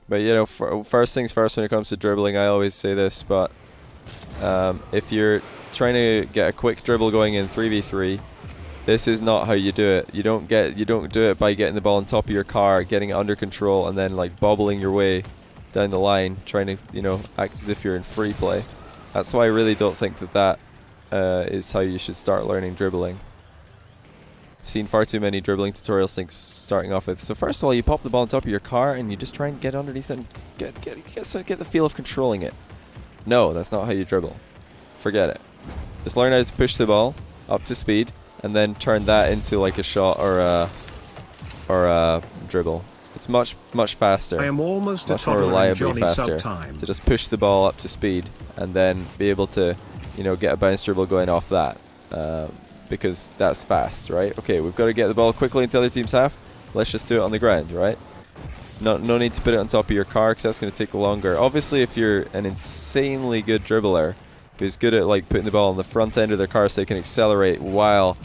But you know, first things first when it comes to dribbling, I always say this, but if you're trying to get a quick dribble going in 3v3, this is not how you do it. You don't do it by getting the ball on top of your car, getting it under control, and then like bobbling your way down the line, trying to, you know, act as if you're in free play. That's why I really don't think that is how you should start learning dribbling. I've seen far too many dribbling tutorials things starting off with. So first of all, you pop the ball on top of your car and you just try and get underneath it and get the feel of controlling it. No, that's not how you dribble. Forget it. Just learn how to push the ball up to speed and then turn that into like a shot or a dribble. It's much faster. I am almost much more reliably faster to just push the ball up to speed and then be able to, you know, get a bounce dribble going off that. Because that's fast, right? Okay, we've got to get the ball quickly into the other team's half. Let's just do it on the ground, right? No need to put it on top of your car because that's going to take longer. Obviously, if you're an insanely good dribbler who's good at like putting the ball on the front end of their car so they can accelerate while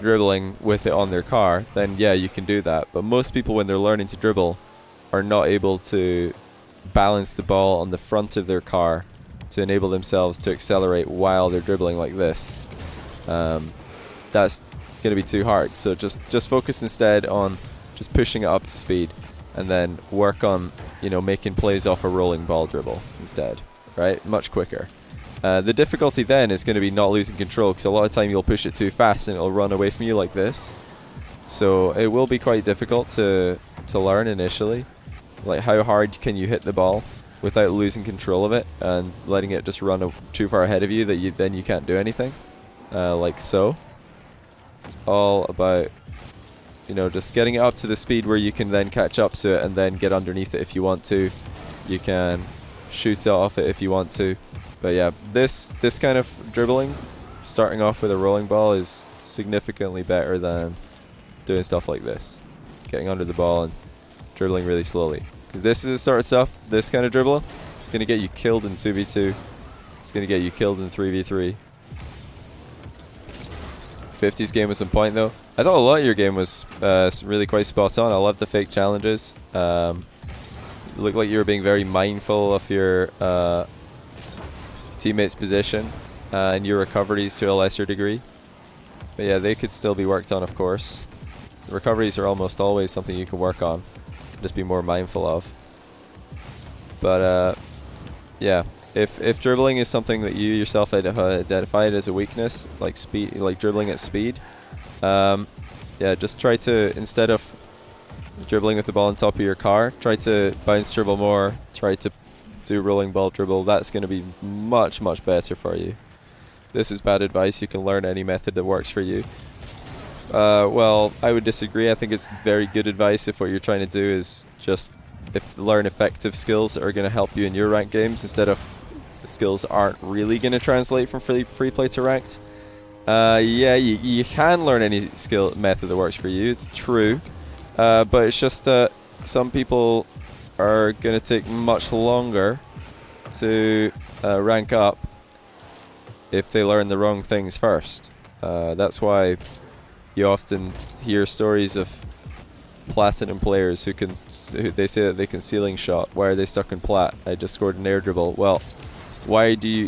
dribbling with it on their car, then yeah, you can do that. But most people, when they're learning to dribble, are not able to balance the ball on the front of their car to enable themselves to accelerate while they're dribbling like this. That's going to be too hard. So just focus instead on just pushing it up to speed, and then work on, you know, making plays off a rolling ball dribble instead, right? Much quicker. The difficulty then is going to be not losing control, because a lot of time you'll push it too fast and it'll run away from you like this. So it will be quite difficult to learn initially. Like, how hard can you hit the ball without losing control of it and letting it just run too far ahead of you that you can't do anything, like so. It's all about, you know, just getting it up to the speed where you can then catch up to it and then get underneath it if you want to. You can shoot off it if you want to. But yeah, this kind of dribbling, starting off with a rolling ball, is significantly better than doing stuff like this, getting under the ball and dribbling really slowly. Because this is the sort of stuff, this kind of dribble, it's going to get you killed in 2v2. It's going to get you killed in 3v3. 50's game was on point though. I thought a lot of your game was really quite spot on. I love the fake challenges. It looked like you were being very mindful of your teammate's position and your recoveries to a lesser degree. But yeah, they could still be worked on, of course. The recoveries are almost always something you can work on, just be more mindful of. But yeah, if dribbling is something that you yourself identified as a weakness, like speed, like dribbling at speed, yeah, just try to, instead of dribbling with the ball on top of your car, try to bounce dribble more, try to do rolling ball dribble. That's going to be much better for you. This is bad advice. You can learn any method that works for you. Well, I would disagree. I think it's very good advice if what you're trying to do is just learn effective skills that are going to help you in your ranked games, instead of skills that aren't really going to translate from free play to ranked. Yeah, you can learn any skill method that works for you. It's true. But it's just that some people are going to take much longer to rank up if they learn the wrong things first. That's why you often hear stories of platinum players who they say that they can ceiling shot. Why are they stuck in plat? I just scored an air dribble. Well, why have you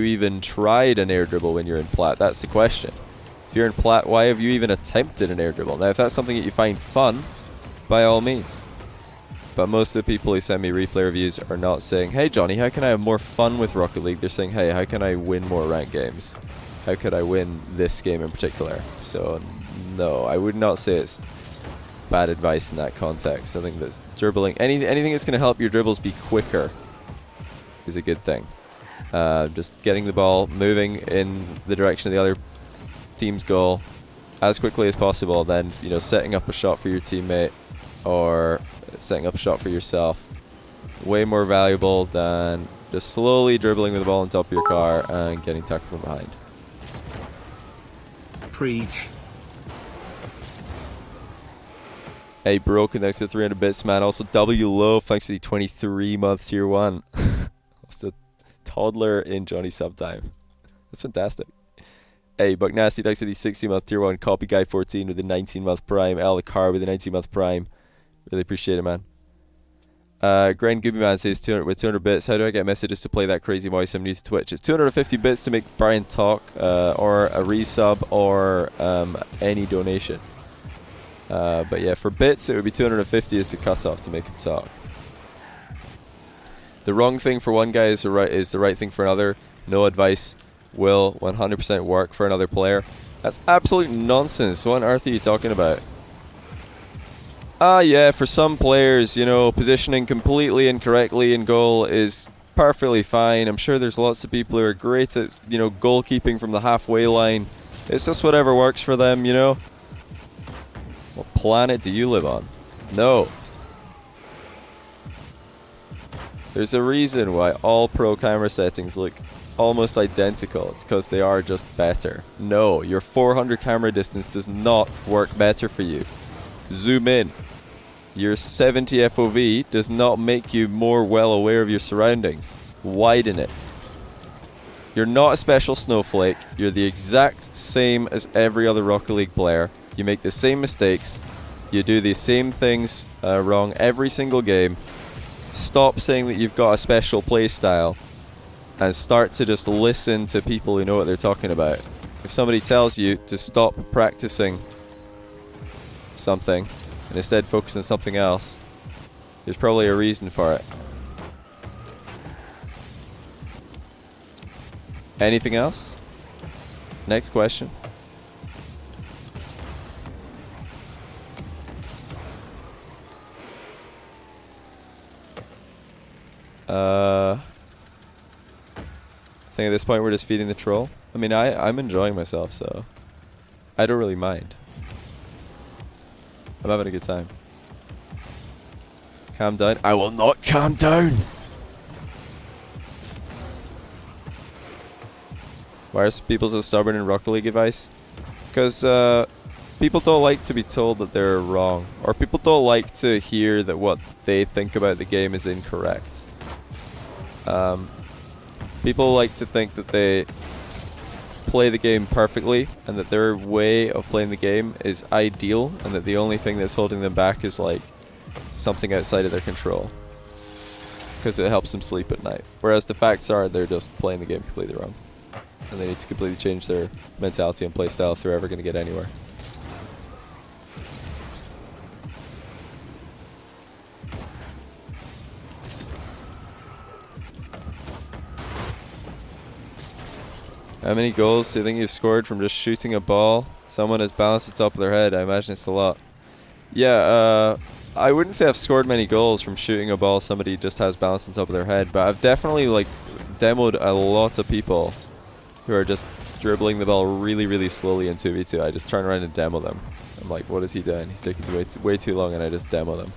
even tried an air dribble when you're in plat? That's the question. If you're in plat, why have you even attempted an air dribble? Now, if that's something that you find fun, by all means. But most of the people who send me replay reviews are not saying, hey Johnny, how can I have more fun with Rocket League? They're saying, hey, how can I win more ranked games? How could I win this game in particular? So no, I would not say it's bad advice in that context. I think that dribbling, anything that's going to help your dribbles be quicker is a good thing. Just getting the ball moving in the direction of the other team's goal as quickly as possible, then, you know, setting up a shot for your teammate or setting up a shot for yourself, way more valuable than just slowly dribbling with the ball on top of your car and getting tackled from behind. Preach. Hey, Broken, thanks to 300 bits, man. Also, W Low, thanks to the 23-month tier 1. Also, toddler in Johnny Subtime. That's fantastic. Hey, Buck Nasty, thanks to the 60-month tier 1. Copy Guy 14 with the 19-month prime. Al the Car with the 19-month prime. Really appreciate it, man. Gren Goobyman says, with 200 bits, how do I get messages to play that crazy voice? I'm new to Twitch. It's 250 bits to make Brian talk, or a resub, or any donation. But yeah, for bits, it would be 250 is the cutoff to make him talk. The wrong thing for one guy is the right thing for another. No advice will 100% work for another player. That's absolute nonsense. What on earth are you talking about? Yeah, for some players, you know, positioning completely incorrectly in goal is perfectly fine. I'm sure there's lots of people who are great at, you know, goalkeeping from the halfway line. It's just whatever works for them, you know? What planet do you live on? No. There's a reason why all pro camera settings look almost identical. It's because they are just better. No, your 400 camera distance does not work better for you. Zoom in. Your 70 FOV does not make you more well aware of your surroundings. Widen it. You're not a special snowflake. You're the exact same as every other Rocket League player. You make the same mistakes. You do the same things wrong every single game. Stop saying that you've got a special play style and start to just listen to people who know what they're talking about. If somebody tells you to stop practicing something and instead focus on something else, there's probably a reason for it. Anything else? Next question. I think at this point we're just feeding the troll. I mean, I'm enjoying myself, so I don't really mind. I'm having a good time. Calm down. I will not calm down! Why are people so stubborn in Rocket League advice? Because people don't like to be told that they're wrong. Or people don't like to hear that what they think about the game is incorrect. People like to think that they play the game perfectly and that their way of playing the game is ideal and that the only thing that's holding them back is like something outside of their control because it helps them sleep at night. Whereas the facts are they're just playing the game completely wrong and they need to completely change their mentality and playstyle if they're ever going to get anywhere. How many goals do you think you've scored from just shooting a ball? Someone has balanced the top of their head. I imagine it's a lot. Yeah, I wouldn't say I've scored many goals from shooting a ball somebody just has balanced on top of their head, but I've definitely like demoed a lot of people who are just dribbling the ball really, really slowly in 2v2. I just turn around and demo them. I'm like, what is he doing? He's taking way too long, and I just demo them.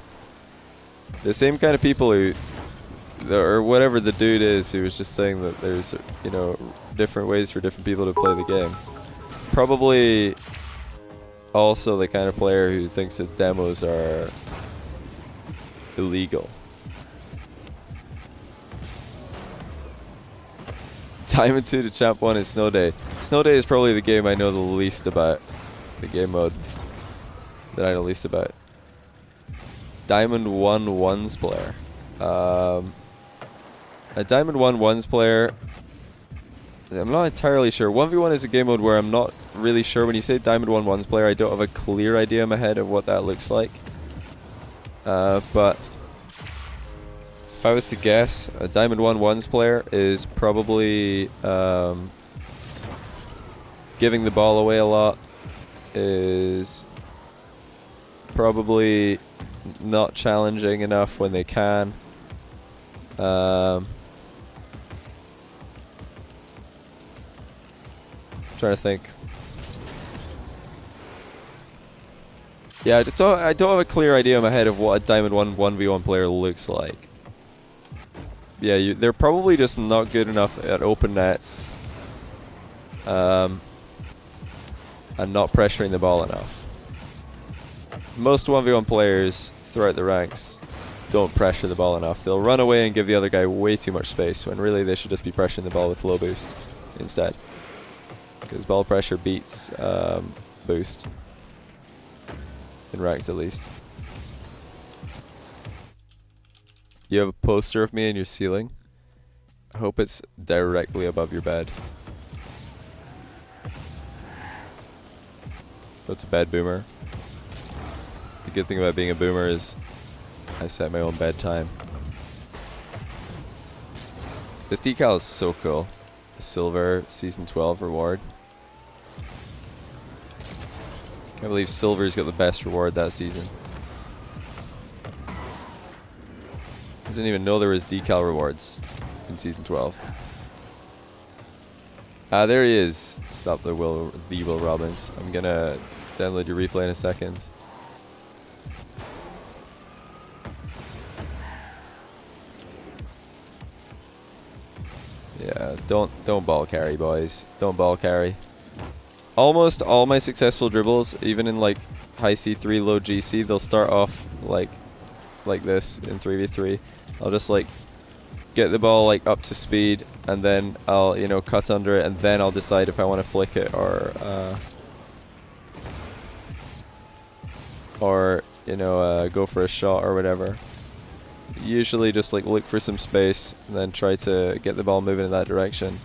The same kind of people who, or whatever the dude is who was just saying that there's, you know, different ways for different people to play the game. Probably also the kind of player who thinks that demos are illegal. Diamond 2 to Champ 1 is Snow Day. Snow Day is probably the game I know the least about. The game mode that I know least about. Diamond 1 1s player. A Diamond 1 1s player, I'm not entirely sure. 1v1 is a game mode where I'm not really sure. When you say Diamond 1 1s player, I don't have a clear idea in my head of what that looks like. But if I was to guess, a Diamond 1 1s player is probably giving the ball away a lot, is probably not challenging enough when they can. Trying to think. Yeah, I don't have a clear idea in my head of what a Diamond 1 1v1 player looks like. Yeah, they're probably just not good enough at open nets, and not pressuring the ball enough. Most 1v1 players throughout the ranks don't pressure the ball enough. They'll run away and give the other guy way too much space when really they should just be pressuring the ball with low boost instead. Because ball pressure beats boost. In ranks at least. You have a poster of me in your ceiling. I hope it's directly above your bed. Go to bed, boomer. The good thing about being a boomer is I set my own bedtime. This decal is so cool. The silver season 12 reward. Can't believe silver's got the best reward that season. I didn't even know there was decal rewards in season 12. Ah, there he is. Stop the Will Robbins. I'm gonna download your replay in a second. Yeah, don't ball carry, boys. Don't ball carry. Almost all my successful dribbles, even in like high C3, low GC, they'll start off like this in 3v3. I'll just like get the ball like up to speed, and then I'll, you know, cut under it, and then I'll decide if I want to flick it or you know, go for a shot or whatever. Usually just like look for some space and then try to get the ball moving in that direction.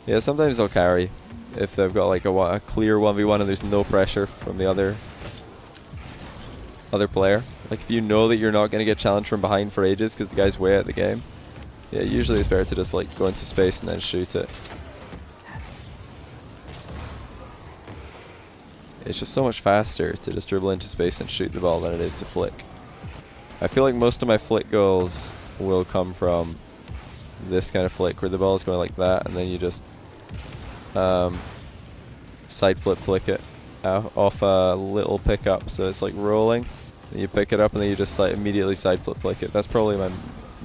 Yeah, sometimes I'll carry if they've got like a clear 1v1 and there's no pressure from the other player. Like if you know that you're not going to get challenged from behind for ages because the guy's way out of the game. Yeah, usually it's better to just like go into space and then shoot it. It's just so much faster to just dribble into space and shoot the ball than it is to flick. I feel like most of my flick goals will come from this kind of flick where the ball is going like that and then you just side flick it off a little pickup, so it's like rolling, and you pick it up and then you just immediately side flick it. That's probably my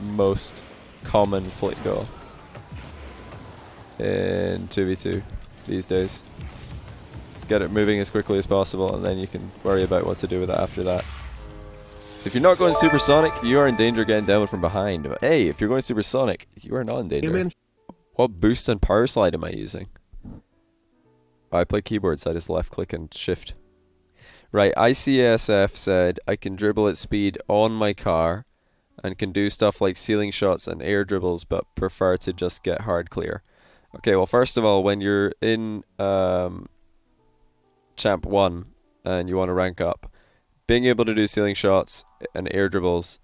most common flick goal in 2v2 these days. Let's get it moving as quickly as possible and then you can worry about what to do with it after that. So if you're not going supersonic, you are in danger of getting downed from behind. But hey, if you're going supersonic, you are not in danger. What boost and power slide am I using? I play keyboard, so I just left click and shift. Right, ICSF said I can dribble at speed on my car and can do stuff like ceiling shots and air dribbles, but prefer to just get hard clear. Okay, well first of all, when you're in Champ 1 and you want to rank up, being able to do ceiling shots and air dribbles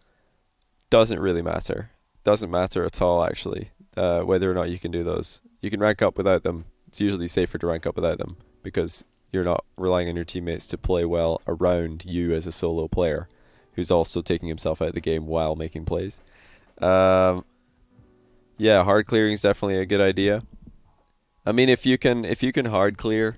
doesn't really matter. Doesn't matter at all, actually, whether or not you can do those. You can rank up without them. It's usually safer to rank up without them because you're not relying on your teammates to play well around you as a solo player who's also taking himself out of the game while making plays. Yeah, hard clearing is definitely a good idea. I mean, if you can hard clear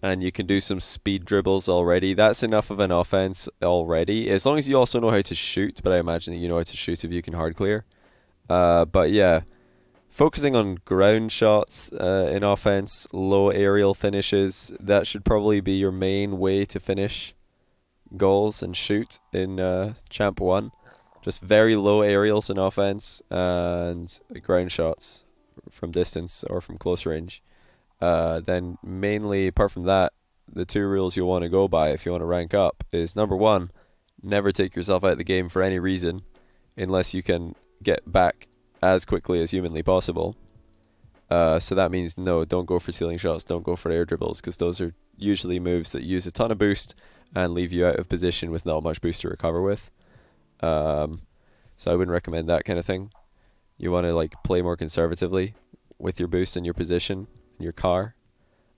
and you can do some speed dribbles already, that's enough of an offense already. As long as you also know how to shoot, but I imagine that you know how to shoot if you can hard clear. But yeah, focusing on ground shots in offense, low aerial finishes, that should probably be your main way to finish goals and shoot in Champ 1. Just very low aerials in offense and ground shots from distance or from close range. Then mainly, apart from that, the two rules you'll want to go by if you want to rank up is, number one, never take yourself out of the game for any reason unless you can get back as quickly as humanly possible. So that means no, don't go for ceiling shots, don't go for air dribbles, because those are usually moves that use a ton of boost and leave you out of position with not much boost to recover with. So I wouldn't recommend that kind of thing. You want to like play more conservatively with your boost and your position in your car.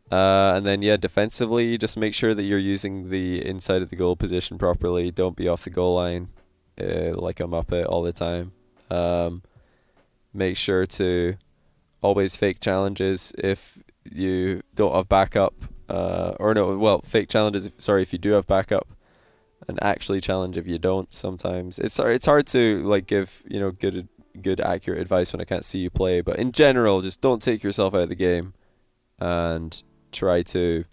And then yeah, defensively, just make sure that you're using the inside of the goal position properly. Don't be off the goal line like a muppet all the time. Make sure to always fake challenges if you don't have backup. Fake challenges, sorry, if you do have backup, and actually challenge if you don't sometimes. It's hard to like give, you know, good accurate advice when I can't see you play, but in general, just don't take yourself out of the game and try to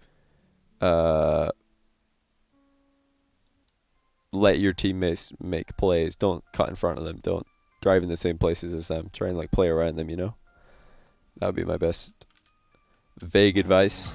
let your teammates make plays. Don't cut in front of them. Don't drive in the same places as them. Try and like play around them, you know? That would be my best vague advice.